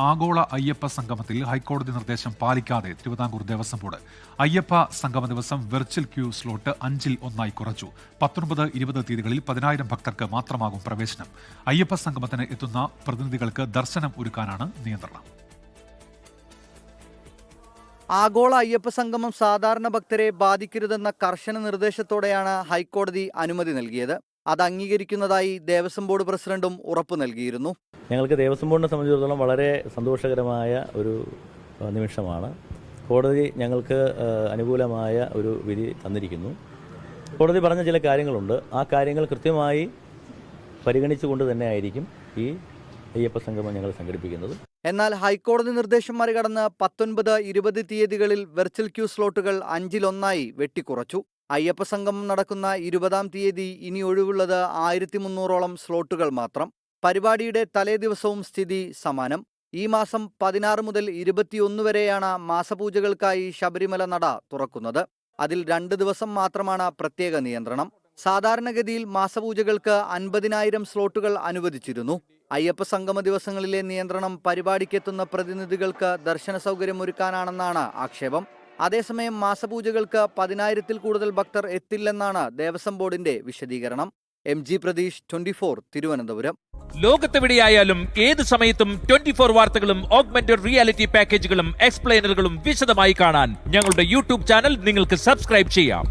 ആഗോള അയ്യപ്പ സംഗമത്തിൽ ഹൈക്കോടതി നിർദ്ദേശം പാലിക്കാതെ തിരുവിതാംകൂർ ദേവസ്വം ബോർഡ്. അയ്യപ്പ സംഗമ ദിവസം വെർച്വൽ ക്യൂ സ്ലോട്ട് 5-ൽ 1 കുറച്ചു. 19-20 തീയതികളിൽ 10,000 ഭക്തർക്ക് മാത്രമാകും പ്രവേശനം. അയ്യപ്പ സംഗമത്തിന് എത്തുന്ന പ്രതിനിധികൾക്ക് ദർശനം ഒരുക്കാനാണ് നിയന്ത്രണം. ആഗോള അയ്യപ്പ സംഗമം സാധാരണ ഭക്തരെ ബാധിക്കരുതെന്ന കർശന നിർദ്ദേശത്തോടെയാണ് ഹൈക്കോടതി അനുമതി നൽകിയത്. അത് അംഗീകരിക്കുന്നതായി ദേവസ്വം ബോർഡ് പ്രസിഡന്റും ഉറപ്പു നൽകിയിരുന്നു. ഞങ്ങൾക്ക് ദേവസ്വം ബോർഡിനെ സംബന്ധിച്ചിടത്തോളം വളരെ സന്തോഷകരമായ ഒരു നിമിഷമാണ്. കോടതി ഞങ്ങൾക്ക് അനുകൂലമായ ഒരു വിധി തന്നിരിക്കുന്നു. കോടതി പറഞ്ഞ ചില കാര്യങ്ങളുണ്ട്. ആ കാര്യങ്ങൾ കൃത്യമായി പരിഗണിച്ചുകൊണ്ട് തന്നെ ആയിരിക്കും ഈ അയ്യപ്പ സംഗമം ഞങ്ങൾ സംഘടിപ്പിക്കുന്നത്. എന്നാൽ ഹൈക്കോടതി നിർദ്ദേശം മറികടന്ന് 19-20 തീയതികളിൽ വെർച്വൽ ക്യൂ സ്ലോട്ടുകൾ 5-ൽ 1 വെട്ടിക്കുറച്ചു. അയ്യപ്പ സംഗമം നടക്കുന്ന 20-ാം തീയതി ഇനി ഒഴിവുള്ളത് 1300ഓളം സ്ലോട്ടുകൾ മാത്രം. പരിപാടിയുടെ തലേ ദിവസവും സ്ഥിതി സമാനം. ഈ മാസം 16 മുതൽ 21 വരെയാണ് മാസപൂജകൾക്കായി ശബരിമല നട തുറക്കുന്നത്. അതിൽ 2 ദിവസം മാത്രമാണ് പ്രത്യേക നിയന്ത്രണം. സാധാരണഗതിയിൽ മാസപൂജകൾക്ക് 50,000 സ്ലോട്ടുകൾ അനുവദിച്ചിരുന്നു. അയ്യപ്പ സംഗമ ദിവസങ്ങളിലെ നിയന്ത്രണം പരിപാടിക്കെത്തുന്ന പ്രതിനിധികൾക്ക് ദർശന സൗകര്യം ഒരുക്കാനാണെന്നാണ് ആക്ഷേപം. അതേസമയം മാസപൂജകൾക്ക് 10,000-ൽ കൂടുതൽ ഭക്തർ എത്തില്ലെന്നാണ് ദേവസ്വം ബോർഡിന്റെ വിശദീകരണം. MG പ്രതീഷ്, 24, തിരുവനന്തപുരം. ലോകത്തെവിടെയായാലും ഏത് സമയത്തും 24 വാർത്തകളും ഓഗ്മെന്റഡ് റിയാലിറ്റി പാക്കേജുകളും എക്സ്പ്ലെയിനറുകളും വിശദമായി കാണാൻ ഞങ്ങളുടെ യൂട്യൂബ് ചാനൽ നിങ്ങൾക്ക് സബ്സ്ക്രൈബ് ചെയ്യാം.